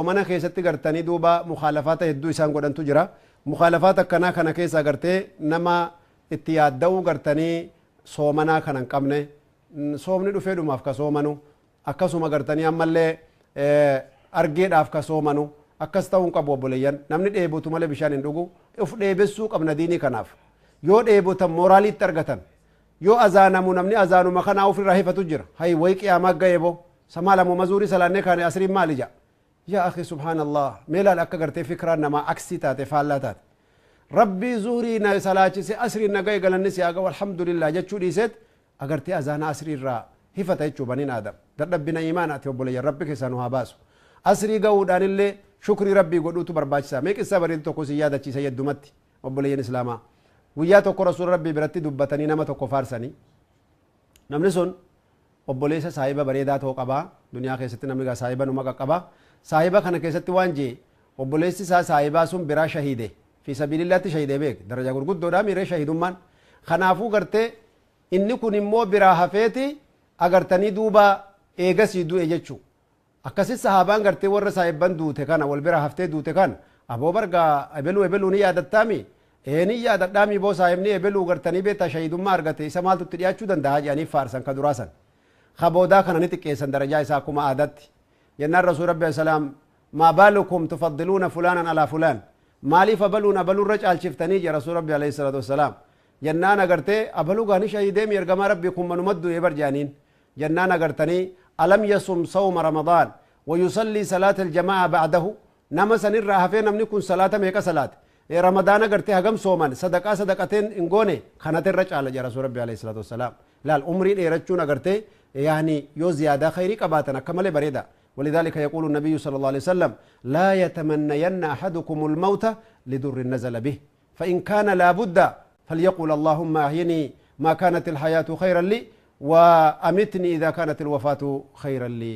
ومنا كيستي قرتني دوبا مخالفات هدو إسان قدن تجرى مخالفات كنا كيسا قرتي نما اتياد دو قرتني صومنا كنا قمنا صومني دفيدو مافكا صومنو akkasuma gartanii ammallee argeedhaaf ka soomanu akkas ta'uun qabu obboleeyyan namni dheebotu malee bishaan hin dhugu of dheebessuu qabna diinii kanaaf yoo dheebotan mooraaliitti argatan yoo azaanamu namni azaanuma kanaa ofirraa hifatu jira hay way qiyaamaa ga'eebo samaalamu mazuurii salaannee kaane asriin maali ja yaa akhi subhaanallah meelaal akka gartee fikraan namaa aksii taate faallaa taate rabbii zuurii na salaachise asriin na ga'e galanni si aga walhamdulillah jechuu dhiiseet agartee azaana asriirraa hifata jechuu baniin aadam dadhabbina imaanaati obboleeyyan rabbi keessaa nu haa baasu asrii ga'uudhaan illee shukrii rabbii godhuutu barbaachisaa mee qissa bareedu tokko si yaadachiisa yeddumatti obboleeyyan islaamaa guyyaa tokko rasuula rabbii biratti dubbatanii nama tokko faarsanii namni sun obboleessa saahiba bareedaa ta'uu qabaa duniyaa keessatti namni gaa saahiba numa qaqqabaa saahiba kana keessatti waan jee obboleessi isaa saahibaa sun biraa shahiide fi sabiilillaatti shahiidee beek darajaa gurguddoodhaa miiree shahidummaan kanaafuu gartee inni kun immoo biraa hafeeti agartanii duuba eegasii du'e jechuu akkasit sahaabaan gartee warra saahibban duute kana wal bira haftee duute kana aboo bargaa ebeluu ni yaadattaami ni yaadadhaami boo saahibni ebeluu gartanii beeta shahidummaa argate isa maaltutti dhiyaachuu danda'a jedhanii faarsan ka duraasan kaboodaa kana ni xiqqeessan darajaa isaa akkuma aadatti jennaan rasuul rabbi salaam maa baalukum tufaddiluuna fulaanan alaa fulaan maaliif abaluun abaluurra caalchiftanii je rasuul rabbi alayhi salaatu wassalaam jennaan agartee abaluu gaani shahideemi ergamaa rabbii kun manumaddu ebar jaaniin jennaan agartanii alam yasum sawma ramadaan ويصلي صلاة الجماعة بعده نما سنر هفين نمني كن صلاة ميكا صلاة رمضان قرتي هجم صومان صدقتين انغوني خانت الرجع على رسول ربي عليه الصلاة والسلام لا الأمر يرجون قرتي يعني يو زيادة خيري قباتنا كمال بريدة ولذلك يقول النبي صلى الله عليه وسلم لا يتمنين أحدكم الموت لدر نزل به فإن كان لابد فليقول اللهم أحيني ما كانت الحياة خيرا لي وأمتني إذا كانت الوفاة خيرا لي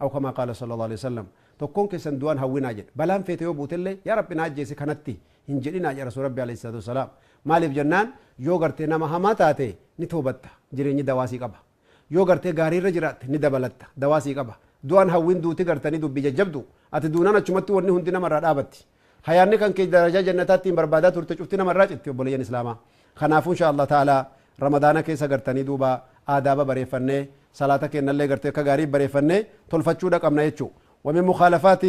أو كما قال صلى الله عليه وسلم تكون كسن دوان هوينا جد بلان في تيوب وتلي يا رب ناجي كانتي هنجلنا يا رسول ربي عليه الصلاة والسلام مالي بجنان يوغرتي نما هماتاتي نتوبت جريني دواسي قبا يوغرتي غاري رجرات ندبلت دواسي قبا دوان هوين دوتي غرتني دبي جبدو أتدوننا چمتي ورني هندنا مرة دابتي حياني كان كي درجة جنتات بربادات ورتشوفتنا مرات اتيوبوليين إسلاما خنافو إن شاء الله تعالى رمضان كيسا غرتني دوبا آداب بريفنه صلاة كنا اللي قرتي كغاريب بريفنه تلفتشو دك أمنا يتشو ومن مخالفات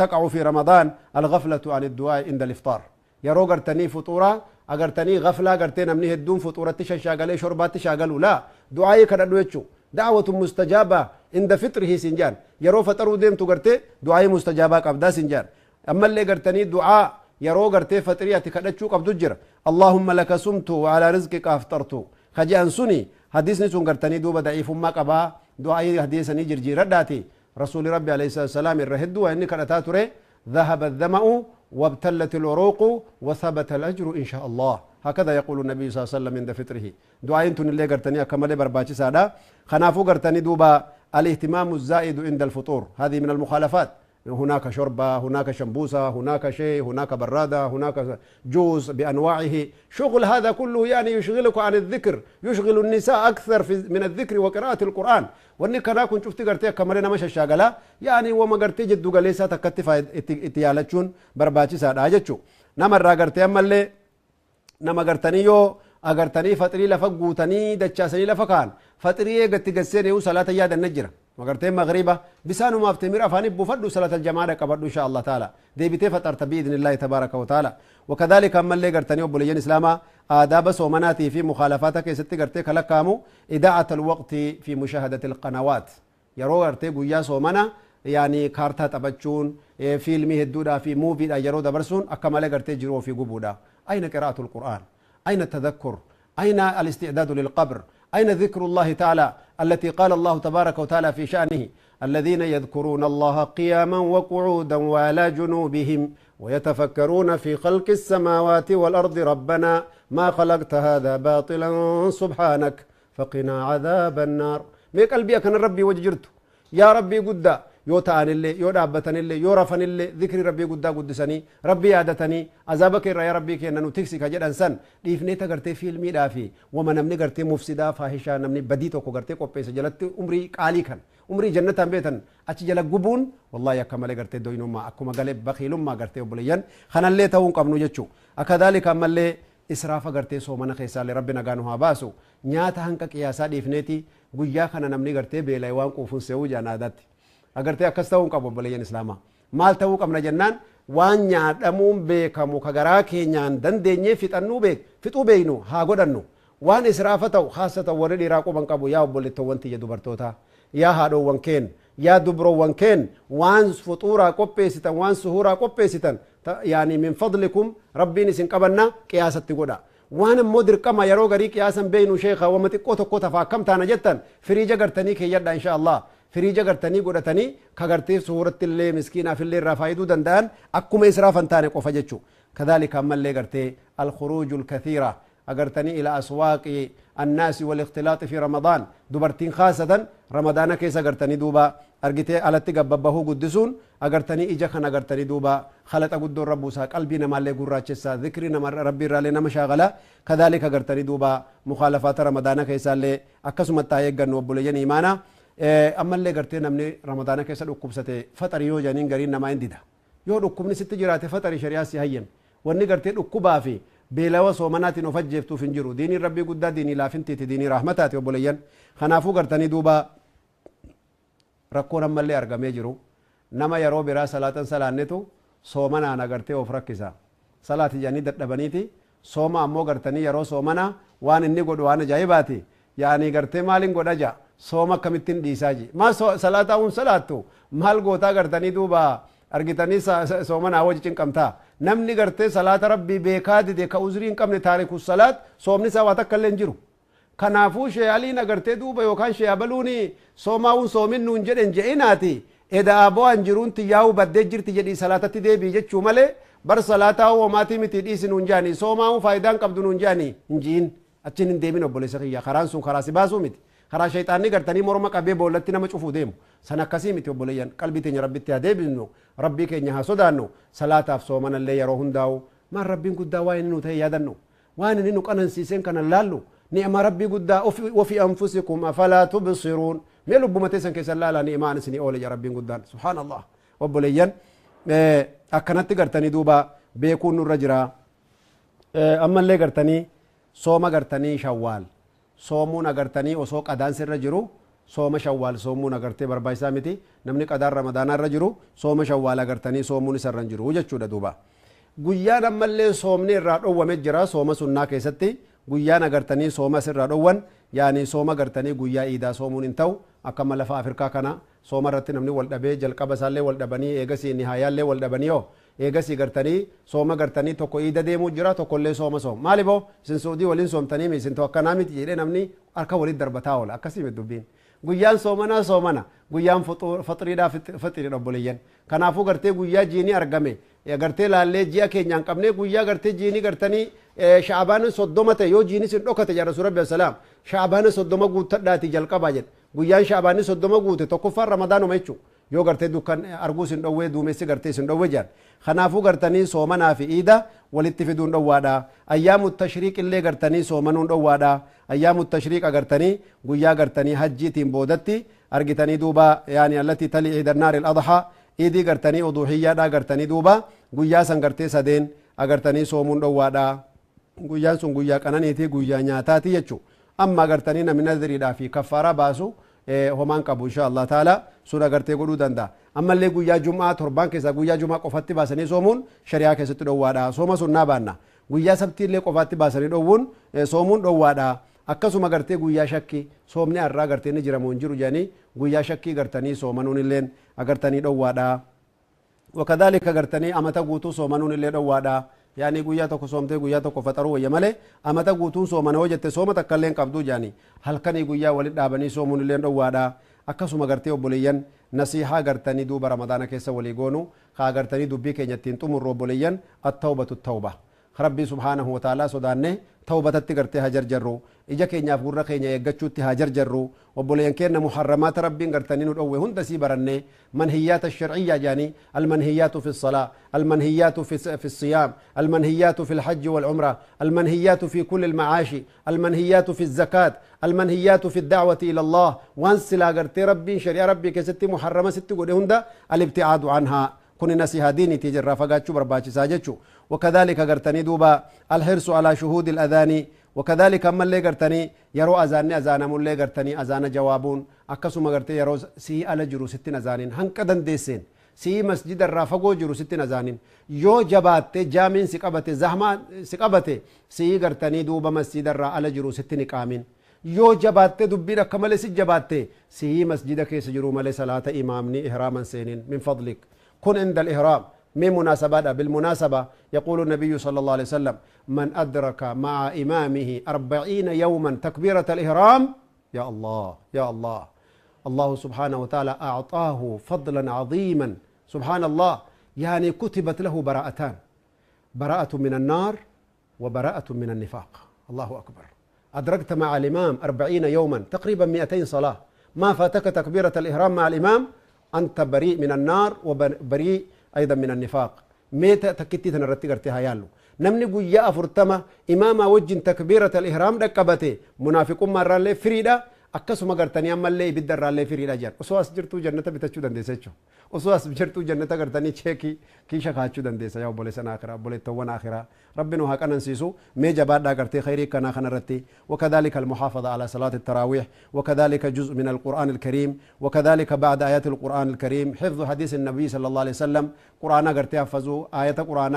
تقع في رمضان الغفلة عن الدعاء عند الإفطار يرو قرتني فطورة أقرتني غفلة قرتين أمني هدون فطورة تشاغلي شربات تشاغلوا لا دعائي كنا يتشو دعوة مستجابة عند فطره سنجان يرو فطروا ديم تقرتي دعائي مستجابة قبدا سنجان أما اللي قرتني دعاء يرو قرتي فطرية كدتشو قبدو جر اللهم لك سمت وعلى رزقك أفطرت خجان سني حديثني سن قرتني دوبا ضعيف ما قبا دعاء حديثني جرجير داتي رسول ربي عليه الصلاة والسلام الرهد وإنك رتاتره ذهب الذمأ وابتلت العروق وثبت الأجر إن شاء الله هكذا يقول النبي صلى الله عليه وسلم عند فطره دعاء انتن اللي قرتني أكمل برباتي سادا خنافو قرتني دوبا الاهتمام الزائد عند الفطور هذه من المخالفات هناك شوربة هناك شمبوسة هناك شيء هناك برادة هناك جوز بأنواعه شغل هذا كله يعني يشغلك عن الذكر يشغل النساء أكثر من الذكر وقراءة القرآن واني كنا كنت شفت قرتي كمرنا مش الشاغلة يعني وما قرتي جدو قليسة تكتفى اتيالتشون برباتي ساد آجتشو نمر قرتي أما اللي نما قرتني يو أقرتني فتري لفقوتني دجاسني لفقان فتري قد تقسيني وصلاة ياد النجرة وقرتين مغربة بسانو ما افتمر أفاني بفردو صلاة الجماعة قبردو إن شاء الله تعالى دي بتي فترت بإذن الله تبارك وتعالى وكذلك أما اللي قرتني وبليين إسلاما آداب صومناتي في مخالفاتك ستي قرتيك لكامو إداعة الوقت في مشاهدة القنوات يرو قرتي قويا صومنا يعني كارتا تبتشون فيلمي هدودا في موفي يرو دبرسون أكمل قرتي جرو في قبودا أين قراءة القرآن أين التذكر أين الاستعداد للقبر أين ذكر الله تعالى التي قال الله تبارك وتعالى في شأنه الذين يذكرون الله قياما وقعودا وعلى جنوبهم ويتفكرون في خلق السماوات والأرض ربنا ما خلقت هذا باطلا سبحانك فقنا عذاب النار ميك قلبي أكن ربي وجرته يا ربي قد يو تان اللي يو دابتن اللي يو رفن اللي ذكر ربي قدسني ربي عادتني عذابك يا ربي كي انو تكسي كجد انسان ديفني تغرتي فيلمي دافي وما نمني غرتي مفسدا فاحشا نمني بديتو كو غرتي كو بيس جلت عمري قالي كان umrii jannataan beetan achi jala gubuun wallahi akka malee gartee doyinummaa akkuma galee bakiilummaa gartee obboleeyyan kanallee ta'uu hin qabnu jechuu akadaalika ammallee israafa gartee soomana keessaallee rabbi nagaa nu haa baasu nyaata hanqa qiyaasaa dhiifneeti guyyaa kana namni gartee beela'e waan quufuun se'uu jaanaadatti agartee akkas ta'uu hin qabu obboleeyyan islaamaa maal ta'uu qabna jennaan waan nyaadhamuun beekamu ka garaa keenyaan dandeenyee fixuu beeknu haa godhannu waan israafa ta'u haasa ta'u warri dhiiraa quban qabu yaa obboleettowwan tiyya dubartoota yaa haadhoowwan keen yaa dubroowwan keen waan fuxuuraa qopheessitan waan suhuuraa qopheessitan yaani min fadlikum rabbiin isin qabanna qiyaasatti godha waan ammoo dirqama yeroo garii qiyaasan beeynu sheekha wama xiqqoo tokko tafa akkam taana jettan firiija gartanii keeyyadha insha Allah firiija gartanii godhatanii ka gartee suuratti illee miskiinaaf illee irraa faayiduu danda'an akkuma israafan taane qofa jechuu kadhalika ammallee gartee alkhuruujul kathiira agartanii ila aswaaqi annaasi walikhtilaaxi fi ramadaan dubartiin khaasatan ramadaana keessa agartanii duuba argitee alatti gabbabbahuu guddisuun agartanii ija kan agartanii duuba khalaxa guddoon rabbuusaa qalbii namaallee gurraachessaa zikrii nama rabbii irraallee nama shaagala kadhalika agartanii duuba mukhaalafaata ramadaana keessaallee akkasumatti haa eeggannu obboleeyyan imaanaa ammallee gartee namni ramadaana keessa dhukkubsate faxarii yoo janiin gariin namaa hin dida yoo dhukkubni sitti jiraate faxarii shari'aa si hayyame wanni gartee dhukkubaa fi beelawa soomanaatiin of ajjeeftuuf hin jiru diiniin rabbii guddaa diinii laafintiiti diinii rahmataati obboleeyyan kanaafuu gartanii duuba rakkoon ammallee argamee jiru nama yeroo biraa salaatan salaannetu soomanaan agartee of rakkisa salaati jedhanii dadhabaniiti sooma ammoo gartanii yeroo soomanaa waan inni godhu waan ajaa'ibaati yaani gartee maaliin godha jaa sooma akkamittiin dhiisaa ji maa salaataa'uun salaattu maal gootaa gartanii duuba argitanii soomanaa wajji cinqamtaa namni gartee salaata rabbii beekaa dide ka uzrii hin qabne taariku salaat soomni isaa waa takka illee hin jiru kanaafuu sheeyaliin agartee duuba yookaan sheeyabaluuni soomaa'uun soomin nuun jedhen je'inaati edaa bo'an jiruun tiyyaa'uu baddee jirti jedhii salaatatti deebii jechuu malee bar salaataa hoomaatii miti dhiisi nuun jaanii soomaa'uun faayidaan qabdu nuun jaanii hin jiin achin hin deemin obboleessa kiyya karaan sun karaa si baasuu miti karaa shayxaanni gartanii morma qabee boollatti nama cufuu deemu san akkasii miti obboleeyyan qalbii teenya rabbitti haa deebisnu rabbii keenya haa sodaannu salaataaf soomanallee yeroo hundaa'u maan rabbiin guddaa waa inni nu ta'e yaadannu waan inni nu qanansiiseen kanan laallu ni'ma rabbii guddaa wafi anfusikum afalaa tubsiruun mee lubbuma teessan keessan laalaa ni'maan isinii oole ja rabbiin guddaan subhaanallah obboleeyyan akkanatti gartanii duuba beekuun nurra jira ammallee gartanii sooma gartanii shawwaal soomuun agartanii osoo qadaan sirra jiru sooma shawwaal soomuun agartee barbaachisaa miti namni qadaan ramadaanaa irra jiru sooma shawwaal agartanii soomuun isa irra jiru jechuudha duuba guyyaan ammallee soomni irraa dhowwame jira sooma sunnaa keessatti guyyaan agartanii sooma irraa dhowwan yaani sooma agartanii guyyaa iidaa soomuun hin ta'u akka lafa afrikaa kana sooma irratti namni wal dhabee jalqaba isaallee wal dhabanii eegasii nihaayaallee wal dhabanii yoo eegasii gartanii sooma gartanii tokko iida deemuu jira tokkollee sooma soom maali boo isin suudii waliin soomtanii mi isin akkanaa miti jedhee namni harka walitti darbataa oola akkasii miti dubbiin guyyaan soomanaa soomana guyyaan faxiriidhaa faxiriidha obboleeyyan kanaafuu gartee guyyaa jiinii argame gartee laallee ji'a keenyaan qabnee guyyaa gartee jiinii gartanii sha'abaan 30 ta'e yoo jiinis hin dhokate jedha rasuul rabbi assalaam sha'abaan 30 guuttadhaati jalqabaa jedha guyyaan sha'abaan 30 guute tokkoffaan ramadaanuma jechuu yoo gartee dukkan arguus hin dhowwee duumessi gartee hin dhowwee jedhan kanaafuu gartanii soomanaa fi iida walitti fiduun dhowwaadha ayyaamu tashriiq illee gartanii soomanuun dhowwaadha ayyaamu tashriiq agartanii guyyaa gartanii hajjiitiin boodatti argitanii duuba yaani allati tali iidannaar al-adhaa iidii gartanii uduhiyyaadha gartanii duuba guyyaa san gartee sadeen agartanii soomuun dhowwaadha guyyaan sun guyyaa qananiiti guyyaa nyaataati jechuu amma agartanii namni nadiriidhaa fi kaffaaraa baasu homaan qabu insha Allah taala sun agartee godhuu danda'a ammallee guyyaa jumaa torbaan keessaa guyyaa jumaa qofatti baasanii soomuun shari'aa keessatti dhowwaadha sooma sunnaa baanna guyyaa sabtiillee qofaatti baasanii dhowwuun soomuun dhowwaadha akkasuma gartee guyyaa shakki soomni har'aa gartee ni jiramu hin jiru jedhanii guyyaa shakkii gartanii soomanuun illeen agartanii dhowwaadha wakadhalika gartanii amata guutuu soomanuun illee dhowwaadha yaani guyyaa tokko soomtee guyyaa tokko faxaruu wayya malee amata guutuun soomana hoo jette sooma takka illee qabduu jaani halkanii guyyaa walit dhaabanii soomuun illee dhowwaadha akkasuma gartee obboleeyyan nasihaa gartanii duuba ramadaana keessa walii goonu haa gartanii dubbii keenya ittiin xumurru obboleeyyan attawbatu tawba rabbii subhaanahu wa ta'aalaa sodaanne tawbatatti gartee haa jarjarru إجا كينياف قرر كينيا يقجو تهاجر جرو وبولين كينا محرمات ربي قرتنين ودعوه هند سيبرني منهيات الشرعية جاني المنهيات في الصلاة المنهيات في الصيام المنهيات في الحج والعمرة المنهيات في كل المعاش المنهيات في الزكاة المنهيات في الدعوة إلى الله وانسلا قرتي ربي شريع ربي كستي محرمة ستي قد هند الابتعاد عنها كن نسيها ديني تجرى فقاتشو برباتش ساجتشو وكذلك قرتني دوبا الحرص على شهود الأذان وكذلك أما اللي قرتني يرو أذاني أذان مولي قرتني أذان جوابون أكسو قرتي يرو سي على جرو ستين أذانين هنكدن ديسين سي مسجد الرافقو جرو ستين أذانين يو جبات جامين سقبت زحمة سقبت سي قرتني دوبا مسجد الرا على جرو ستين قامين يو جبات دبيرا كمال سي جبات سي مسجد كيس جرو مالي صلاة إمامني إحراما سينين من فضلك كن عند الإحرام من مناسبات بالمناسبة يقول النبي صلى الله عليه وسلم من أدرك مع إمامه 40 يوما تكبيرة الإحرام يا الله يا الله الله سبحانه وتعالى أعطاه فضلا عظيما سبحان الله يعني كتبت له براءتان براءة من النار وبراءة من النفاق الله أكبر أدركت مع الإمام 40 يوما تقريبا 200 صلاة ما فاتك تكبيرة الإحرام مع الإمام أنت بريء من النار وبريء أيضا من النفاق ميتا تكتي تنرتي قرتها يالو نمني قويا أفرتما إماما وجن تكبيرة الإحرام دكبته منافقون مرة اللي فريدة أكسو مقرتني أما اللي بدر اللي فريدة جار وسواس جرتو جنة بتشو دندسيشو وسواس جرتو جنة قرتني تشيكي كيشا خاتشو دندسا يا بولي سنة آخرة بولي توان آخرة ربنا هكا ننسيسو ميجا بعد قرتي خيري كنا خنرتي وكذلك المحافظة على صلاة التراويح وكذلك جزء من القرآن الكريم وكذلك بعد آيات القرآن الكريم حفظ حديث النبي صلى الله عليه وسلم قرآن قرتي حفظو آية قرآن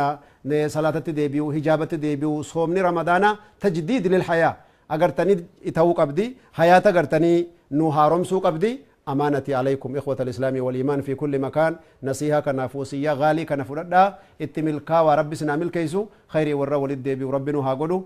صلاة ديبيو هجابة ديبيو صومني رمضان تجديد للحياة أقرتني إتوق أبدي حياة أقرتني نهارم سوق أبدي أمانتي عليكم إخوة الإسلام والإيمان في كل مكان نسيها كنافوسية غالي كنفردا اتملكا ورب سنامل كيسو خيري ورا ولد ديبي وربنا هاقولو